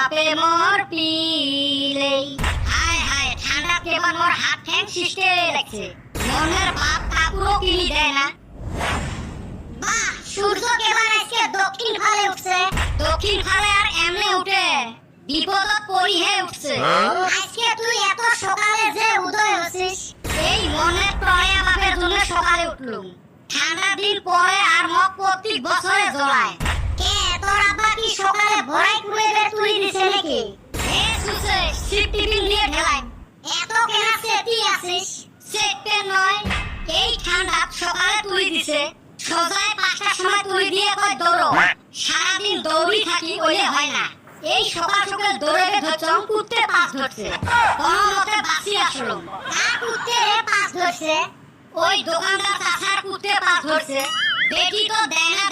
বাপে মোর পিলেই হায় হায় ঠান্ডা কেমন মোর হাত ঠ্যাং শিষ্টে লাগছে মনের বাপ কাকুরও কিনি দেয় না বাহ সূর্য কেমন আজকে দক্ষিণ ফালে উঠছে দক্ষিণ ফালে আর এমনি উঠে বিপদত পড়িহে উঠছে আজকে তুই এত সকালে যে উদয় হছিস এই মনের প্রণয়া বাপের জন্য সকালে উঠলুম ঠান্ডা দিন পরে আর মক প্রত্যেক বছরে জ্বলায় কে তোর আব্বা কি সকালে ভরাই কুড়ে দে তুলি দিছে নাকি এ সুসে সিপ টিফিন নিয়ে ঢেলাই এত কেনা সেটি আসিস সেটে নয় এই ঠান্ডা সকালে তুলি দিছে সোজায় 5টার সময় তুলি দিয়ে কয় দৌড়ো সারাদিন দৌড়ি থাকি ওলে হয় না এই সকাল সকাল দৌড়ে ধরছম কুত্তে পাস ধরছে কোন মতে বাঁচি আসলো কার কুত্তে রে পাস ধরছে ওই দোকানদার তাছাড়া কুত্তে পাস ধরছে বেটি তো দেয় না